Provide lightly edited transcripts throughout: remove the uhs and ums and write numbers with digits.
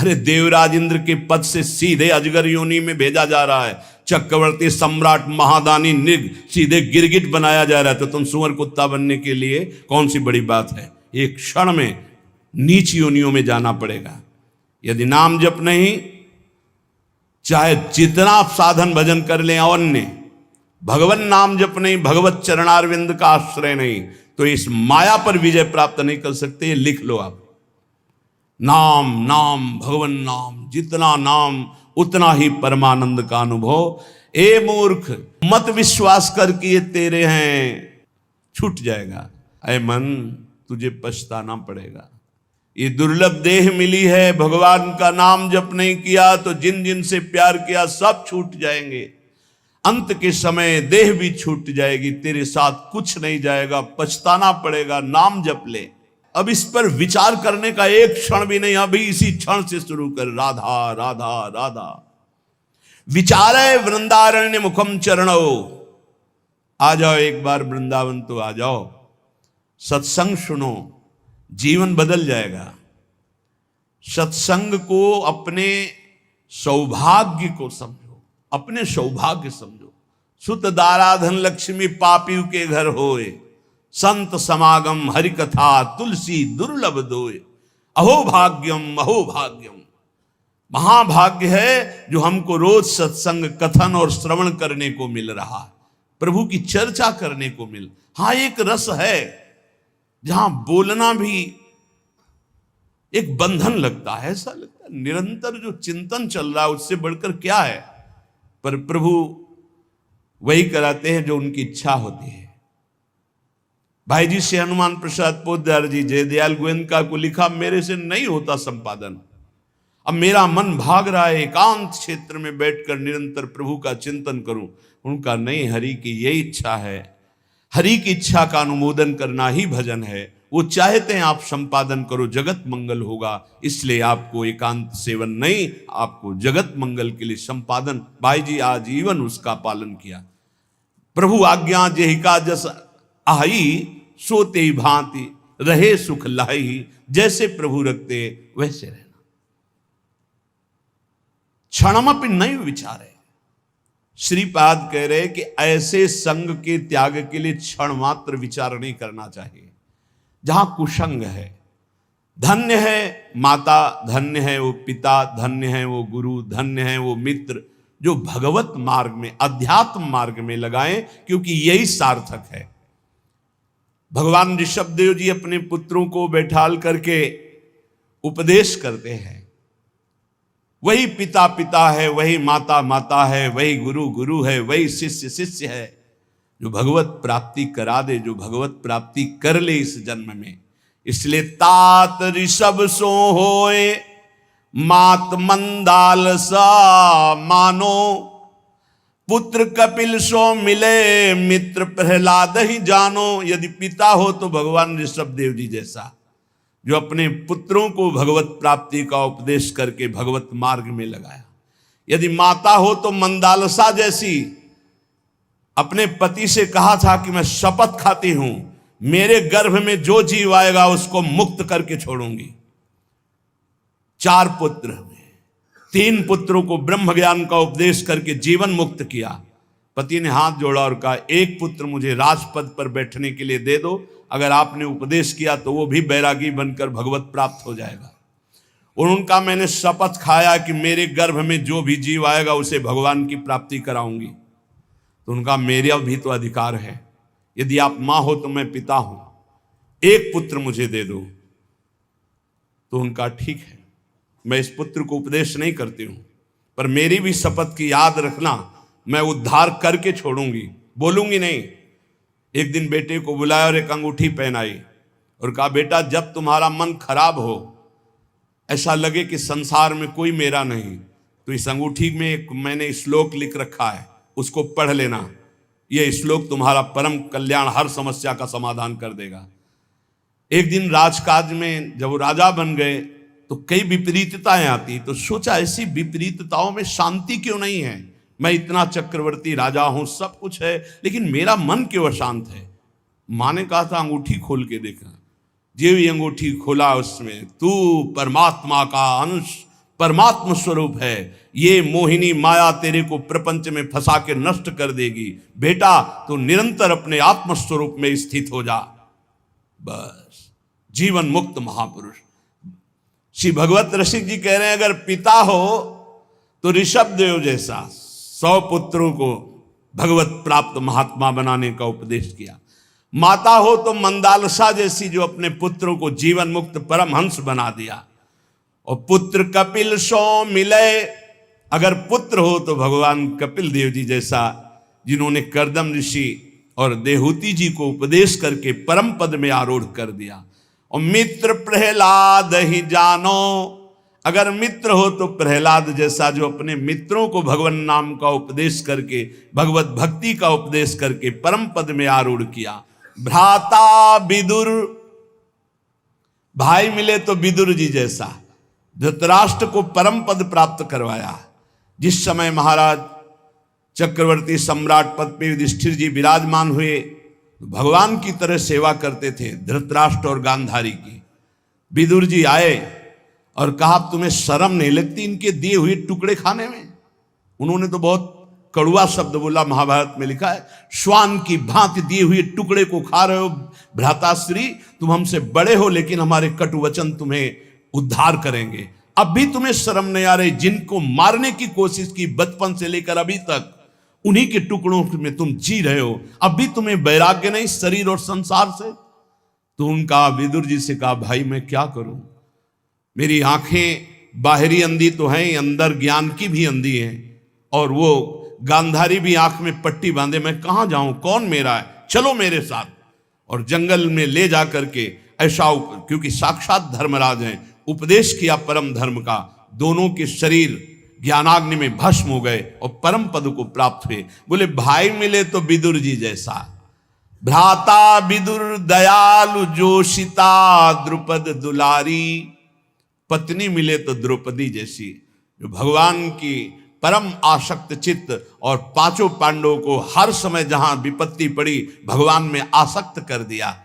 अरे देवराज इंद्र के पद से सीधे अजगर योनि में भेजा जा रहा है, चक्रवर्ती सम्राट महादानी निग सीधे गिरगिट बनाया जा रहा है, तो तुम सुअर कुत्ता बनने के लिए कौन सी बड़ी बात है। एक क्षण में नीच योनियों में जाना पड़ेगा। यदि नाम जप नहीं, चाहे जितना आप साधन भजन कर लें, अन्य भगवान नाम जप नहीं, भगवत चरणारविंद का आश्रय नहीं, तो इस माया पर विजय प्राप्त नहीं कर सकते। ये लिख लो आप। नाम नाम भगवान नाम, जितना नाम उतना ही परमानंद का अनुभव। ए मूर्ख, मत विश्वास कर कि ये तेरे हैं, छूट जाएगा। ऐ मन, तुझे पछताना पड़ेगा। ये दुर्लभ देह मिली है, भगवान का नाम जप नहीं किया तो जिन जिन से प्यार किया सब छूट जाएंगे। अंत के समय देह भी छूट जाएगी, तेरे साथ कुछ नहीं जाएगा, पछताना पड़ेगा। नाम जप ले। अब इस पर विचार करने का एक क्षण भी नहीं, अभी इसी क्षण से शुरू कर। राधा राधा राधा विचारे वृंदारण्य मुखम चरणो। आ जाओ एक बार वृंदावन तो आ जाओ, सत्संग सुनो, जीवन बदल जाएगा। सत्संग को अपने सौभाग्य को समझो, अपने सौभाग्य समझो। सुत दाराधन लक्ष्मी पापी के घर होए, संत समागम हरि कथा तुलसी दुर्लभ दोए। अहो भाग्यम अहो भाग्यम, महाभाग्य है जो हमको रोज सत्संग कथन और श्रवण करने को मिल रहा है, प्रभु की चर्चा करने को मिल। हाँ, एक रस है जहां बोलना भी एक बंधन लगता है, ऐसा लगता है निरंतर जो चिंतन चल रहा है उससे बढ़कर क्या है। पर प्रभु वही कराते हैं जो उनकी इच्छा होती है। भाई जी से हनुमान प्रसाद पोद्दार जी जयदयाल गोयनका को लिखा, मेरे से नहीं होता संपादन, अब मेरा मन भाग रहा है एकांत क्षेत्र में बैठकर निरंतर प्रभु का चिंतन करूं। उनका नहीं, हरि की यही इच्छा है, हरि की इच्छा का अनुमोदन करना ही भजन है। वो चाहते हैं आप संपादन करो, जगत मंगल होगा, इसलिए आपको एकांत सेवन नहीं, आपको जगत मंगल के लिए संपादन। भाई जी आजीवन उसका पालन किया। प्रभु आज्ञा जेहिका जस आई, सोते ही भांति रहे सुख लाही। जैसे प्रभु रखते वैसे रहना, क्षणमपि नहीं विचारे। श्रीपाद कह रहे कि ऐसे संग के त्याग के लिए क्षण मात्र विचार नहीं करना चाहिए जहां कुसंग है। धन्य है माता, धन्य है वो पिता, धन्य है वो गुरु, धन्य है वो मित्र जो भगवत मार्ग में, अध्यात्म मार्ग में लगाएं, क्योंकि यही सार्थक है। भगवान ऋषभदेव जी अपने पुत्रों को बैठाल करके उपदेश करते हैं। वही पिता पिता है, वही माता माता है, वही गुरु गुरु है, वही शिष्य शिष्य है, जो भगवत प्राप्ति करा दे, जो भगवत प्राप्ति कर ले इस जन्म में। इसलिए तात ऋषभ सो होए, मात मंदाल सा मानो, पुत्र कपिल सो मिले, मित्र प्रहलाद ही जानो। यदि पिता हो तो भगवान ऋषभदेव जी जैसा, जो अपने पुत्रों को भगवत प्राप्ति का उपदेश करके भगवत मार्ग में लगाया। यदि माता हो तो मंदालसा जैसी, अपने पति से कहा था कि मैं शपथ खाती हूं, मेरे गर्भ में जो जीव आएगा उसको मुक्त करके छोड़ूंगी। 4 पुत्र हुए, 3 पुत्रों को ब्रह्म ज्ञान का उपदेश करके जीवन मुक्त किया। पति ने हाथ जोड़ा और कहा, एक पुत्र मुझे राजपद पर बैठने के लिए दे दो, अगर आपने उपदेश किया तो वो भी बैरागी बनकर भगवत प्राप्त हो जाएगा। और उनका मैंने शपथ खाया कि मेरे गर्भ में जो भी जीव आएगा उसे भगवान की प्राप्ति कराऊंगी। तो उनका मेरा भी तो अधिकार है, यदि आप मां हो तो मैं पिता हूं, एक पुत्र मुझे दे दो। तो उनका ठीक है, मैं इस पुत्र को उपदेश नहीं करती हूं, पर मेरी भी शपथ की याद रखना, मैं उद्धार करके छोड़ूंगी, बोलूंगी नहीं। एक दिन बेटे को बुलाया और एक अंगूठी पहनाई और कहा, बेटा जब तुम्हारा मन खराब हो, ऐसा लगे कि संसार में कोई मेरा नहीं, तो इस अंगूठी में एक मैंने श्लोक लिख रखा है, उसको पढ़ लेना। यह श्लोक तुम्हारा परम कल्याण, हर समस्या का समाधान कर देगा। एक दिन राजकाज में जब वो राजा बन गए तो कई विपरीतताएं आती, तो सोचा ऐसी विपरीतताओं में शांति क्यों नहीं है। मैं इतना चक्रवर्ती राजा हूं, सब कुछ है, लेकिन मेरा मन क्यों अशांत है। माँ ने कहा था अंगूठी खोल के देखना। जो भी अंगूठी खोला उसमें तू परमात्मा का अंश, परमात्म स्वरूप है। ये मोहिनी माया तेरे को प्रपंच में फंसा के नष्ट कर देगी। बेटा तू निरंतर अपने आत्म स्वरूप में स्थित हो जा। बस जीवन मुक्त महापुरुष। श्री भगवत रसिक जी कह रहे हैं, अगर पिता हो तो ऋषभ देव जैसा 100 पुत्रों को भगवत प्राप्त महात्मा बनाने का उपदेश किया। माता हो तो मंदालसा जैसी, जो अपने पुत्रों को जीवन मुक्त परमहंस बना दिया। और पुत्र कपिल सो मिले, अगर पुत्र हो तो भगवान कपिल देव जी जैसा, जिन्होंने कर्दम ऋषि और देहूति जी को उपदेश करके परम पद में आरूढ़ कर दिया। और मित्र प्रहलाद ही जानो, अगर मित्र हो तो प्रहलाद जैसा, जो अपने मित्रों को भगवान नाम का उपदेश करके, भगवत भक्ति का उपदेश करके परम पद में आरूढ़ किया। भ्राता विदुर, भाई मिले तो विदुर जी जैसा, धृतराष्ट्र को परम पद प्राप्त करवाया। जिस समय महाराज चक्रवर्ती सम्राट पद पे युधिष्ठिर जी विराजमान हुए, भगवान की तरह सेवा करते थे धृतराष्ट्र और गांधारी की। विदुर जी आए और कहा, तुम्हें शर्म नहीं लगती इनके दिए हुए टुकड़े खाने में? उन्होंने तो बहुत कड़ुआ शब्द बोला, महाभारत में लिखा है, श्वान की भांति दिए हुए टुकड़े को खा रहे हो भ्राताश्री, तुम हमसे बड़े हो लेकिन हमारे कटु वचन तुम्हें उद्धार करेंगे। अब भी तुम्हें शर्म नहीं आ रही? जिनको मारने की कोशिश की बचपन से लेकर अभी तक, उन्हीं के टुकड़ों में तुम जी रहे हो, अब भी तुम्हें वैराग्य नहीं शरीर और संसार से? तो उनका विदुर जी से कहा, भाई मैं क्या करूं, मेरी आंखें बाहरी अंधी तो हैं, अंदर ज्ञान की भी अंधी हैं, और वो गांधारी भी आंख में पट्टी बांधे, मैं कहां जाऊं, कौन मेरा है, चलो मेरे साथ। और जंगल में ले जा करके ऐसा, क्योंकि साक्षात धर्मराज हैं, उपदेश किया परम धर्म का। दोनों के शरीर ज्ञानाग्नि में भस्म हो गए और परम पद को प्राप्त हुए। बोले भाई मिले तो विदुर जी जैसा, भ्राता विदुर दयालु जोशिता द्रुपद दुलारी, पत्नी मिले तो द्रौपदी जैसी, जो भगवान की परम आसक्त चित्त, और पांचों पांडवों को हर समय जहां विपत्ति पड़ी भगवान में आसक्त कर दिया।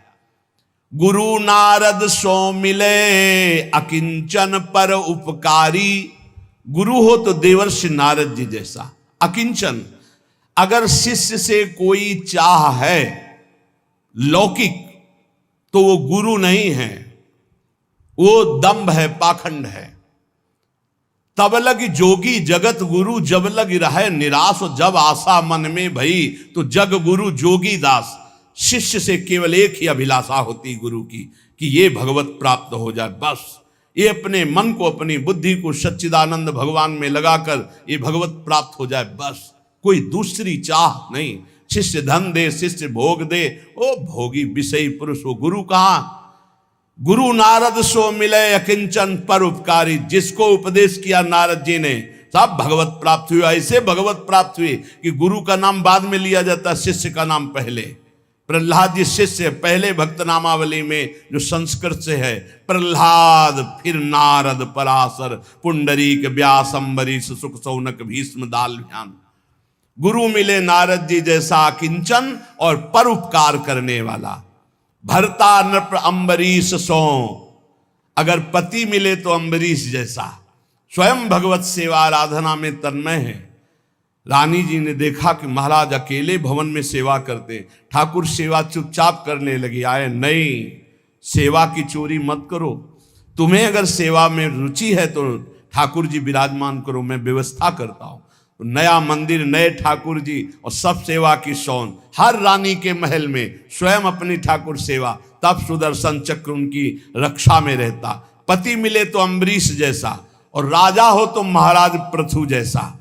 गुरु नारद सो मिले अकिंचन पर उपकारी, गुरु हो तो देवर्षि नारद जी जैसा, अकिंचन, अगर शिष्य से कोई चाह है लौकिक तो वो गुरु नहीं है, वो दंभ है, पाखंड है। तब लग जोगी जगत गुरु, जब लग रहे निराश, जब आशा मन में भई तो जग गुरु जोगी दास। शिष्य से केवल एक ही अभिलाषा होती गुरु की, कि ये भगवत प्राप्त हो जाए, बस ये अपने मन को, अपनी बुद्धि को सच्चिदानंद भगवान में लगाकर ये भगवत प्राप्त हो जाए, बस कोई दूसरी चाह नहीं। शिष्य धन दे, शिष्य भोग दे, ओ भोगी विषयी पुरुष, वो गुरु कहां? गुरु नारद सो मिले अकिंचन पर उपकारी, जिसको उपदेश किया नारद जी ने सब भगवत प्राप्त हुआ। ऐसे भगवत प्राप्त हुए कि गुरु का नाम बाद में लिया जाता, शिष्य का नाम पहले। प्रहलाद जी शिष्य, पहले भक्त नामावली में जो संस्कृत से है, प्रहलाद, फिर नारद, पराशर, पुंडरीक, व्यास, अम्बरीश, सुख, सौनक, भीष्म, दाल्भ्यान। गुरु मिले नारद जी जैसा किंचन और परोपकार करने वाला। भरता नृप अम्बरीश सो, अगर पति मिले तो अम्बरीश जैसा, स्वयं भगवत सेवा आराधना में तन्मय है। रानी जी ने देखा कि महाराज अकेले भवन में सेवा करते, ठाकुर सेवा चुपचाप करने लगी। आए, नहीं, सेवा की चोरी मत करो, तुम्हें अगर सेवा में रुचि है तो ठाकुर जी विराजमान करो, मैं व्यवस्था करता हूं। तो नया मंदिर, नए ठाकुर जी और सब सेवा की शौन, हर रानी के महल में स्वयं अपनी ठाकुर सेवा, तब सुदर्शन चक्र उनकी रक्षा में रहता। पति मिले तो अम्बरीश जैसा, और राजा हो तो महाराज पृथु जैसा।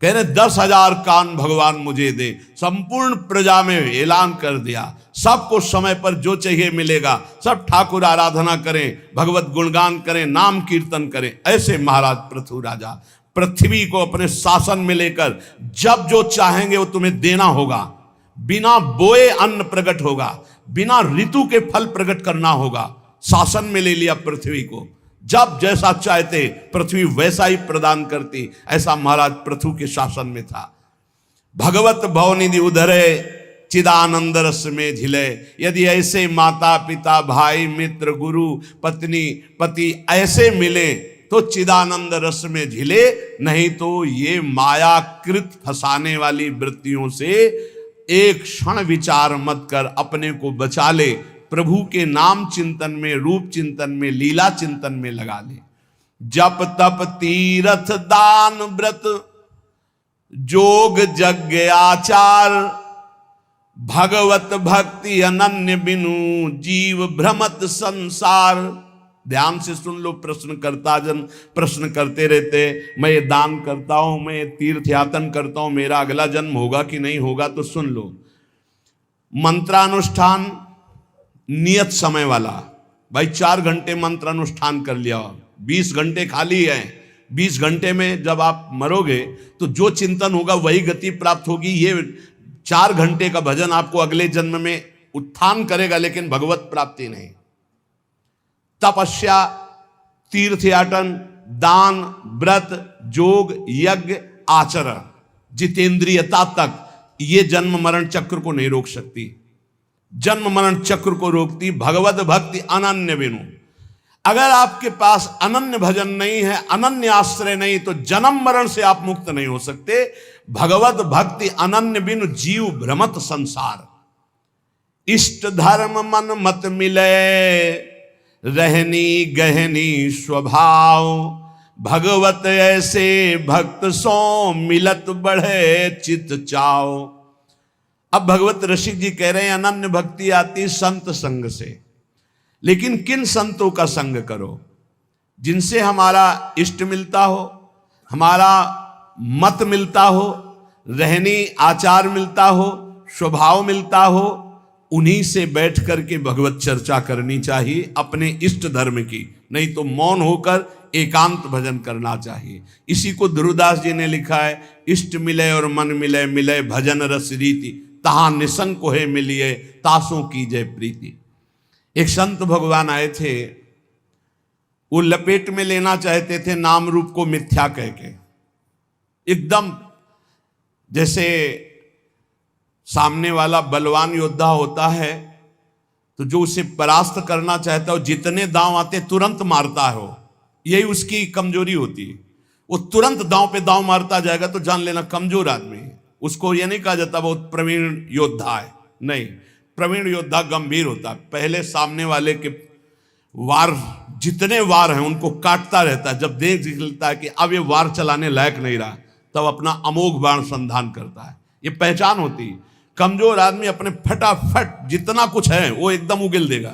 कह रहे 10,000 कान भगवान मुझे दे, संपूर्ण प्रजा में ऐलान कर दिया, सबको समय पर जो चाहिए मिलेगा, सब ठाकुर आराधना करें, भगवत गुणगान करें, नाम कीर्तन करें। ऐसे महाराज पृथु राजा पृथ्वी को अपने शासन में लेकर जब जो चाहेंगे वो तुम्हें देना होगा। बिना बोए अन्न प्रकट होगा, बिना ऋतु के फल प्रकट करना होगा। शासन में ले लिया पृथ्वी को, जब जैसा चाहते पृथ्वी वैसा ही प्रदान करती। ऐसा महाराज पृथु के शासन में था। भगवत भवनिधि उधरे चिदानंद रस में झिले, यदि ऐसे माता पिता भाई मित्र गुरु पत्नी पति ऐसे मिले तो चिदानंद रस में झिले, नहीं तो ये मायाकृत फंसाने वाली वृत्तियों से एक क्षण विचार मत कर अपने को बचा ले। प्रभु के नाम चिंतन में, रूप चिंतन में, लीला चिंतन में लगा ले। जप तप तीर्थ दान व्रत जोग यज्ञ आचार, भगवत भक्ति अनन्य बिनु जीव भ्रमत संसार। ध्यान से सुन लो, प्रश्नकर्ता जन प्रश्न करते रहते, मैं ये दान करता हूं, मैं ये तीर्थ यातन करता हूं, मेरा अगला जन्म होगा कि नहीं होगा? तो सुन लो, मंत्रानुष्ठान नियत समय वाला, भाई 4 घंटे मंत्रानुष्ठान कर लिया, 20 घंटे खाली है, 20 घंटे में जब आप मरोगे तो जो चिंतन होगा वही गति प्राप्त होगी। ये 4 घंटे का भजन आपको अगले जन्म में उत्थान करेगा, लेकिन भगवत प्राप्ति नहीं। तपस्या, तीर्थयाटन, दान, व्रत, जोग, यज्ञ, आचरण, जितेंद्रियता तक ये जन्म मरण चक्र को नहीं रोक सकती। जन्म मरण चक्र को रोकती भगवत भक्ति अनन्य बिनु। अगर आपके पास अनन्य भजन नहीं है, अनन्य आश्रय नहीं, तो जन्म मरण से आप मुक्त नहीं हो सकते। भगवत भक्ति अनन्य बिनु जीव भ्रमत संसार। इष्ट धर्म मन मत मिले, रहनी गहनी स्वभाव, भगवत ऐसे भक्त सो मिलत बढ़े चित चाओ। अब भगवत रसिक जी कह रहे हैं अनन्य भक्ति आती संत संग से, लेकिन किन संतों का संग करो? जिनसे हमारा इष्ट मिलता हो, हमारा मत मिलता हो, रहनी आचार मिलता हो, स्वभाव मिलता हो, उन्हीं से बैठ करके भगवत चर्चा करनी चाहिए अपने इष्ट धर्म की। नहीं तो मौन होकर एकांत भजन करना चाहिए। इसी को ध्रुवदास जी ने लिखा है, इष्ट मिले और मन मिले, मिले भजन रस रीति, तहां निसंग को है मिलिए, तासों की जय प्रीति। एक संत भगवान आए थे, वो लपेट में लेना चाहते थे नाम रूप को मिथ्या कह के। एकदम जैसे सामने वाला बलवान योद्धा होता है तो जो उसे परास्त करना चाहता है, जितने दांव आते तुरंत मारता है। वो यही उसकी कमजोरी होती है। वो तुरंत दांव पे दांव मारता जाएगा तो जान लेना कमजोर आदमी है। उसको ये नहीं कहा जाता बहुत प्रवीण योद्धा है, नहीं। प्रवीण योद्धा गंभीर होता है, पहले सामने वाले के वार, जितने वार हैं उनको काटता रहता है। जब देख लेता है कि अब ये वार चलाने लायक नहीं रहा, तब अपना अमोघ बाण संधान करता है। ये पहचान होती है। कमजोर आदमी अपने फटाफट जितना कुछ है वो एकदम उगिल देगा।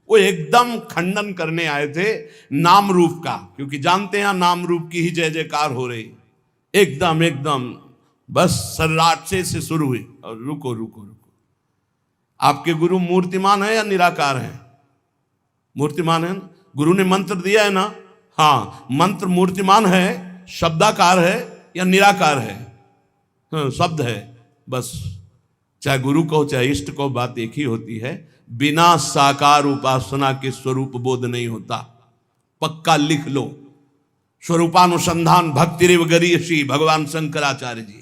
वो एकदम खंडन करने आए थे नाम रूप का, क्योंकि जानते हैं नाम रूप की ही जय जयकार हो रही। एकदम बस सर्राटे से शुरू हुई और रुको रुको रुको। आपके गुरु मूर्तिमान है या निराकार है? मूर्तिमान है। गुरु ने मंत्र दिया है ना, हाँ, मंत्र मूर्तिमान है, शब्दाकार है या निराकार है? हाँ, शब्द है बस। चाहे गुरु को चाहे इष्ट को, बात एक ही होती है। बिना साकार उपासना के स्वरूप बोध नहीं होता। पक्का लिख लो। स्वरूपानुसंधान भक्तिरिव गरीयसी, भगवान शंकराचार्य जी।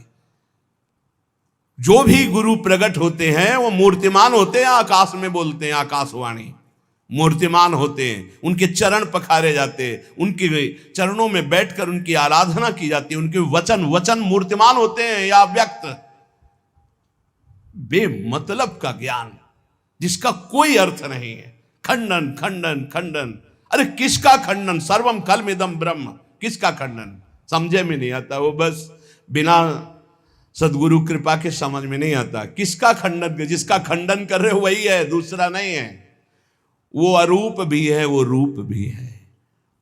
जो भी गुरु प्रकट होते हैं वो मूर्तिमान होते हैं, आकाश में बोलते हैं आकाशवाणी, मूर्तिमान होते हैं। उनके चरण पखारे जाते हैं, उनके चरणों में बैठकर उनकी आराधना की जाती है। उनके वचन मूर्तिमान होते हैं या व्यक्त। बेमतलब का ज्ञान जिसका कोई अर्थ नहीं है। खंडन खंडन खंडन। अरे किसका खंडन? सर्वम कलमिदम ब्रह्म। किसका खंडन? समझे में नहीं आता। वो बस बिना सदगुरु कृपा के समझ में नहीं आता। किसका खंडन? जिसका खंडन कर रहे हो वही है, दूसरा नहीं है। वो अरूप भी है, वो रूप भी है,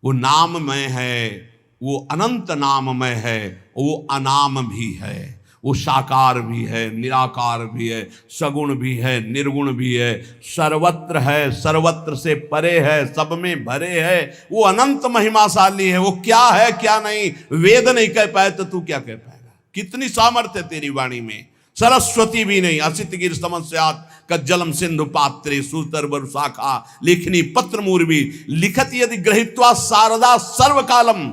वो नाममय है, वो अनंत नाममय है, वो अनाम भी है, वो साकार भी है, निराकार भी है, सगुण भी है, निर्गुण भी है, सर्वत्र है, सर्वत्र से परे है, सब में भरे है। वो अनंत महिमाशाली है। वो क्या है क्या नहीं वेद नहीं कह पाए तो तू क्या कह पाएगा? कितनी सामर्थ्य तेरी वाणी में। सरस्वती भी नहीं, असित गिर समस्यात कज्जलम सिंधु पात्रे सूतर शाखा लेखनी पत्र मूर्वी लिखत यदि ग्रहित्वा शारदा सर्वकालम।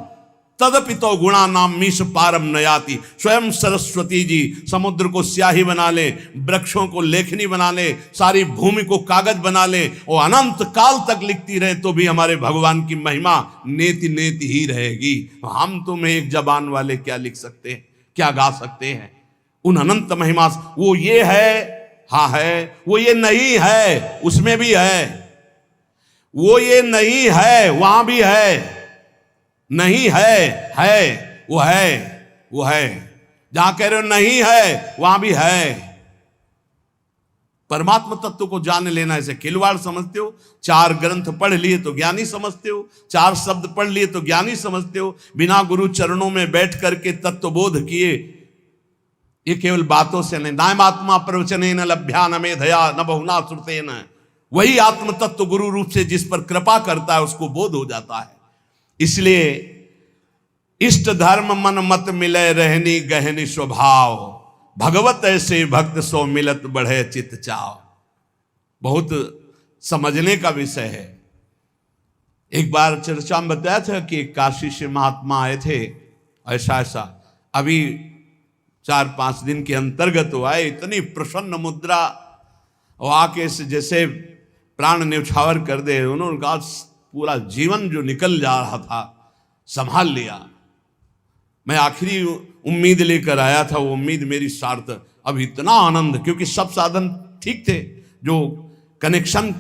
तदपि तो गुणा नाम मीश पारम नयाति। स्वयं सरस्वती जी समुद्र को स्याही बना ले, वृक्षों को लेखनी बना ले, सारी भूमि को कागज बना ले और अनंत काल तक लिखती रहे तो भी हमारे भगवान की महिमा नेति नेति ही रहेगी। हम तुम एक जबान वाले क्या लिख सकते हैं, क्या गा सकते हैं उन अनंत महिमा। वो ये है, हाँ है, वो ये नहीं है, उसमें भी है, वो ये नहीं है, वहां भी है, नहीं है, वो है, वो है, जहां कह रहे हो नहीं है वहां भी है। परमात्मा तत्व को जान लेना ऐसे खिलवाड़ समझते हो? 4 ग्रंथ पढ़ लिए तो ज्ञानी समझते हो, 4 शब्द पढ़ लिए तो ज्ञानी समझते हो, बिना गुरु चरणों में बैठ करके तत्वबोध किए। ये केवल बातों से नहीं, नायम आत्मा प्रवचने न लभ्या न मेधया न बहुना श्रुते न। वही आत्म तत्व गुरु रूप से जिस पर कृपा करता है उसको बोध हो जाता है। इसलिए इष्ट धर्म मन मत मिले रहनी गहनी स्वभाव, भगवत ऐसे भक्त सो मिलत बढ़े चित चाव। बहुत समझने का विषय है। एक बार चर्चा में बताया था कि काशी से महात्मा आए थे, ऐसा ऐसा, अभी 4-5 दिन के अंतर्गत वो आए, इतनी प्रसन्न मुद्रा, और आके जैसे प्राण न्यौछावर कर दे। उन्होंने कहा पूरा जीवन जो निकल जा रहा था संभाल लिया। मैं आखिरी उम्मीद लेकर आया था, वो उम्मीद मेरी सार्थक। अब इतना आनंद, क्योंकि सब साधन ठीक थे, जो कनेक्शन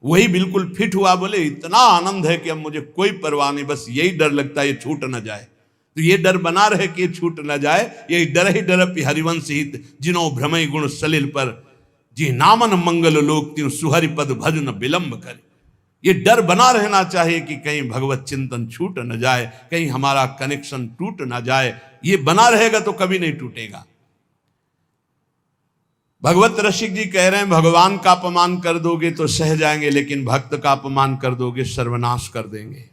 वही बिल्कुल फिट हुआ। बोले इतना आनंद है कि अब मुझे कोई परवाह नहीं, बस यही डर लगता है ये छूट न जाए। तो ये डर बना रहे कि ये छूट न जाए, यही डर ही डर हरिवंश हित जिनो भ्रमय गुण सलिल पर, जी नामन मंगल लोक त्यों सुहरि पद भजन विलंब कर। ये डर बना रहना चाहिए कि कहीं भगवत चिंतन छूट न जाए, कहीं हमारा कनेक्शन टूट न जाए। ये बना रहेगा तो कभी नहीं टूटेगा। भगवत रसिक जी कह रहे हैं भगवान का अपमान कर दोगे तो सह जाएंगे, लेकिन भक्त का अपमान कर दोगे सर्वनाश कर देंगे।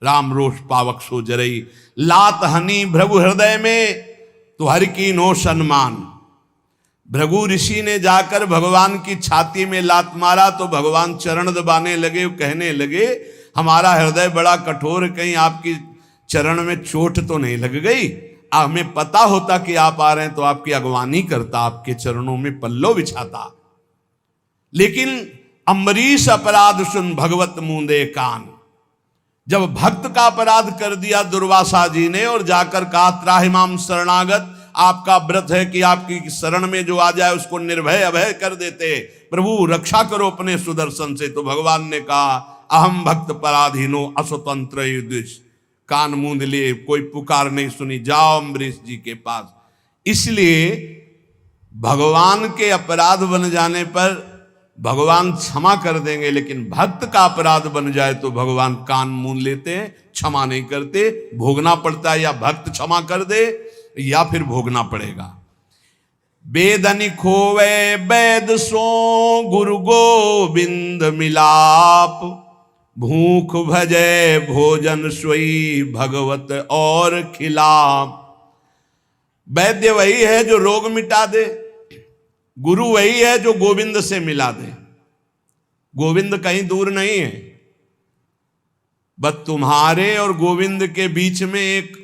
राम रोष पावक सो जरई, लात हनी भृगु हृदय में तो हर की नो सम्मान। भृगु ऋषि ने जाकर भगवान की छाती में लात मारा तो भगवान चरण दबाने लगे, कहने लगे हमारा हृदय बड़ा कठोर, कहीं आपकी चरण में चोट तो नहीं लग गई। हमें पता होता कि आप आ रहे हैं तो आपकी अगवानी करता, आपके चरणों में पल्लो बिछाता। लेकिन अम्बरीश अपराध सुन भगवत मूंदे कान। जब भक्त का अपराध कर दिया दुर्वासा जी ने और जाकर कहा त्राहिमाम शरणागत, आपका व्रत है कि आपकी शरण में जो आ जाए उसको निर्भय अभय कर देते, प्रभु रक्षा करो अपने सुदर्शन से। तो भगवान ने कहा अहम भक्त पराधीनो अस्वतंत्र युधिष। कान मूंद लिए, कोई पुकार नहीं सुनी, जाओ अम्बरीश जी के पास। इसलिए भगवान के अपराध बन जाने पर भगवान क्षमा कर देंगे, लेकिन भक्त का अपराध बन जाए तो भगवान कान मूंद लेते हैं, क्षमा नहीं करते। भोगना पड़ता है, या भक्त क्षमा कर दे या फिर भोगना पड़ेगा। बेदनि खोवे बैद सो गुरु गोविंद मिलाप, भूख भजे भोजन सोई भगवत और खिलाप। वैद्य वही है जो रोग मिटा दे, गुरु वही है जो गोविंद से मिला दे। गोविंद कहीं दूर नहीं है, बस तुम्हारे और गोविंद के बीच में एक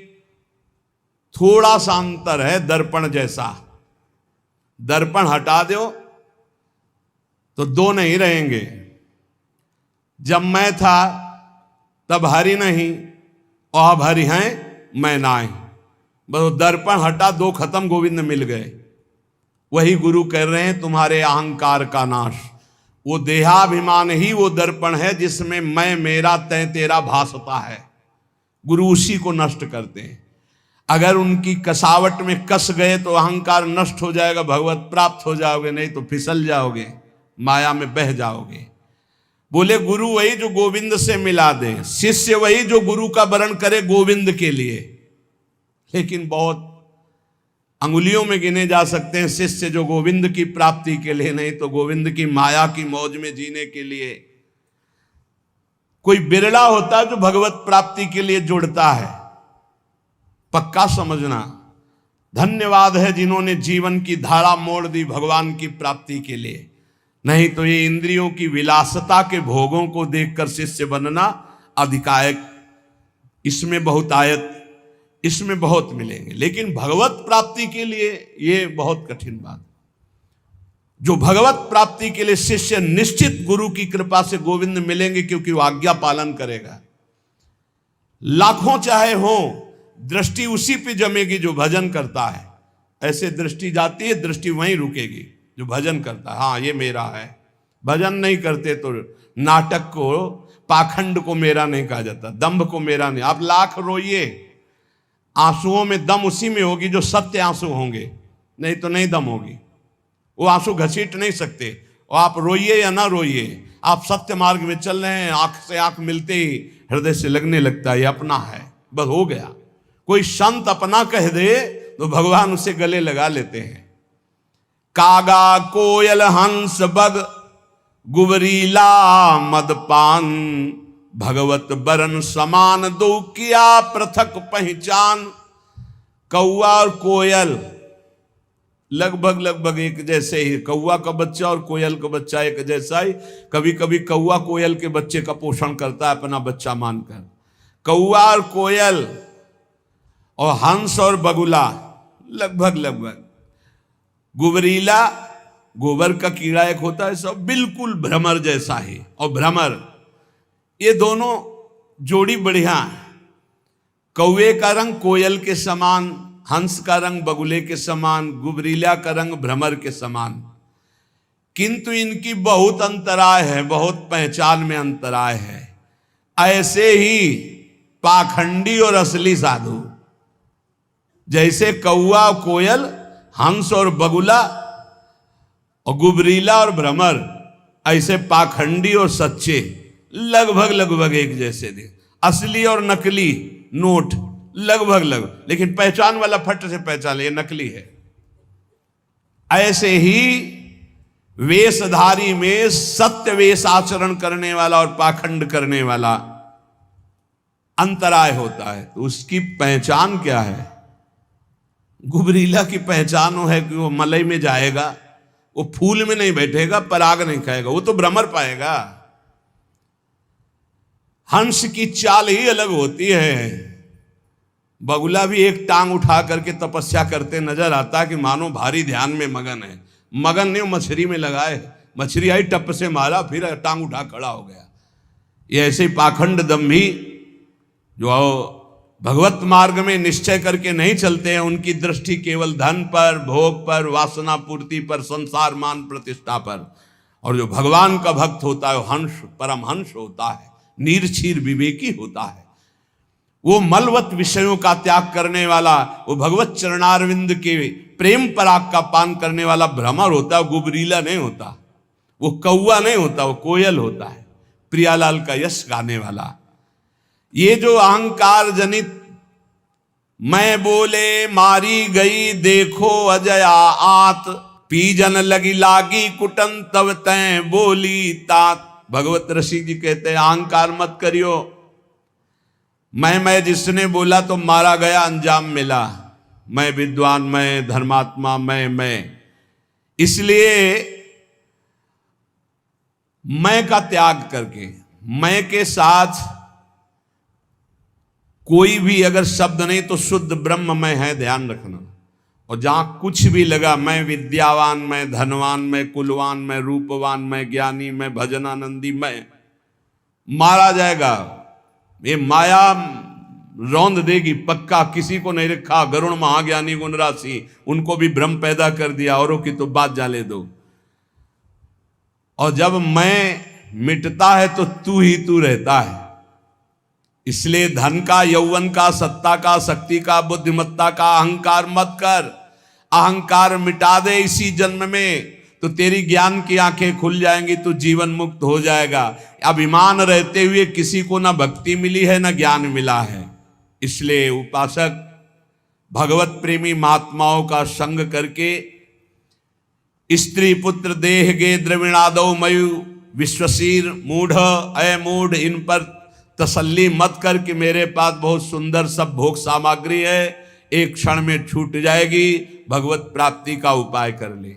थोड़ा सा अंतर है, दर्पण जैसा। दर्पण हटा दो तो दो नहीं रहेंगे। जब मैं था तब हरि नहीं, और अब हरि हैं मैं नाहीं। बस दर्पण हटा, दो खत्म, गोविंद मिल गए। वही गुरु कह रहे हैं तुम्हारे अहंकार का नाश। वो देहाभिमान ही वो दर्पण है जिसमें मैं मेरा तय तेरा भासता है। गुरु उसी को नष्ट करते हैं। अगर उनकी कसावट में कस गए तो अहंकार नष्ट हो जाएगा, भगवत प्राप्त हो जाओगे, नहीं तो फिसल जाओगे, माया में बह जाओगे। बोले गुरु वही जो गोविंद से मिला दे, शिष्य वही जो गुरु का वरण करे गोविंद के लिए। लेकिन बहुत अंगुलियों में गिने जा सकते हैं शिष्य जो गोविंद की प्राप्ति के लिए, नहीं तो गोविंद की माया की मौज में जीने के लिए। कोई बिरला होता है जो भगवत प्राप्ति के लिए जुड़ता है। पक्का समझना, धन्यवाद है जिन्होंने जीवन की धारा मोड़ दी भगवान की प्राप्ति के लिए। नहीं तो ये इंद्रियों की विलासता के भोगों को देखकर शिष्य बनना अधिकायक, इसमें बहुतायत। इसमें बहुत मिलेंगे, लेकिन भगवत प्राप्ति के लिए ये बहुत कठिन बात। जो भगवत प्राप्ति के लिए शिष्य निश्चित गुरु की कृपा से गोविंद मिलेंगे, क्योंकि वो आज्ञा पालन करेगा। लाखों चाहे हो, दृष्टि उसी पे जमेगी जो भजन करता है। ऐसे दृष्टि जाती है, दृष्टि वहीं रुकेगी जो भजन करता है। हाँ, ये मेरा है। भजन नहीं करते तो नाटक को, पाखंड को मेरा नहीं कहा जाता, दंभ को मेरा नहीं। आप लाख रोइए, आंसुओं में दम उसी में होगी जो सत्य आंसू होंगे, नहीं तो नहीं दम होगी। वो आंसू घसीट नहीं सकते। और आप रोइए या ना रोइए, आप सत्य मार्ग में चल रहे हैं, आंख से आंख मिलते ही हृदय से लगने लगता है ये अपना है, बस हो गया। कोई संत अपना कह दे तो भगवान उसे गले लगा लेते हैं। कागा कोयल हंस बग गुबरीला मदपान, भगवत बरन समान दो किया पृथक पहचान। कौआ और कोयल लगभग एक जैसे ही, कौआ का बच्चा और कोयल का बच्चा एक जैसा ही। कभी कभी कौआ कोयल के बच्चे का पोषण करता है अपना बच्चा मानकर। कौआ और कोयल और हंस और बगुला लगभग। गुबरीला, गोबर का कीड़ा एक होता है, सब बिल्कुल भ्रमर जैसा ही। और भ्रमर, ये दोनों जोड़ी बढ़िया है। कौवे का रंग कोयल के समान, हंस का रंग बगुले के समान, गुबरीला का रंग भ्रमर के समान। किंतु इनकी बहुत अंतराय है, बहुत पहचान में अंतराय है। ऐसे ही पाखंडी और असली साधु, जैसे कौआ कोयल, हंस और बगुला और गुबरीला और भ्रमर, ऐसे पाखंडी और सच्चे लगभग एक जैसे थे। असली और नकली नोट लगभग, लेकिन पहचान वाला फट से पहचान ये नकली है। ऐसे ही वेशधारी में सत्य वेश आचरण करने वाला और पाखंड करने वाला अंतराय होता है। तो उसकी पहचान क्या है? गुबरीला की पहचान वो है कि वो मलई में जाएगा, वो फूल में नहीं बैठेगा, पराग नहीं खाएगा, वो तो भ्रमर पाएगा। हंस की चाल ही अलग होती है। बगुला भी एक टांग उठा करके तपस्या करते नजर आता है कि मानो भारी ध्यान में मगन है। मगन नहीं, मछली में लगाए, मछली आई टप से मारा, फिर टांग उठा खड़ा हो गया। ये ऐसे पाखंड दम्भी जो भगवत मार्ग में निश्चय करके नहीं चलते हैं, उनकी दृष्टि केवल धन पर, भोग पर, वासना पूर्ति पर, संसार मान प्रतिष्ठा पर। और जो भगवान का भक्त होता है वो हंस, परम हंस होता है, नीरछीर विवेकी होता है। वो मलवत विषयों का त्याग करने वाला, वो भगवत चरणारविंद के प्रेम पराग का पान करने वाला भ्रमर होता है। गुबरीला नहीं होता, वो कौआ नहीं होता, वो कोयल होता है, प्रियालाल का यश गाने वाला। ये जो अहंकार जनित मैं बोले मारी गई देखो अजया आत, पीजन लगी लागी कुटन तब तय बोली तात। भगवत ऋषि जी कहते हैं अहंकार मत करियो। मैं जिसने बोला तो मारा गया, अंजाम मिला। मैं विद्वान, मैं धर्मात्मा, मैं। इसलिए मैं का त्याग करके, मैं के साथ कोई भी अगर शब्द नहीं तो शुद्ध ब्रह्म में है, ध्यान रखना। और जहां कुछ भी लगा, मैं विद्यावान, मैं धनवान, मैं कुलवान, मैं रूपवान, मैं ज्ञानी, मैं भजनानंदी, मैं, मारा जाएगा। ये माया रौंद देगी पक्का। किसी को नहीं रखा, गरुण महाज्ञानी गुण राशि, उनको भी भ्रम पैदा कर दिया, औरों की तो बात जाले दो। और जब मैं मिटता है तो तू ही तू रहता है। इसलिए धन का, यौवन का, सत्ता का, शक्ति का, बुद्धिमत्ता का अहंकार मत कर। अहंकार मिटा दे इसी जन्म में तो तेरी ज्ञान की आंखें खुल जाएंगी, तू जीवन मुक्त हो जाएगा। अभिमान रहते हुए किसी को ना भक्ति मिली है ना ज्ञान मिला है। इसलिए उपासक भगवत प्रेमी महात्माओं का संग करके स्त्री पुत्र देह गे द्रविणादो मयु विश्वशीर मूढ़ अय मूढ़, इन पर तसल्ली मत कर कि मेरे पास बहुत सुंदर सब भोग सामग्री है, एक क्षण में छूट जाएगी। भगवत प्राप्ति का उपाय कर ले।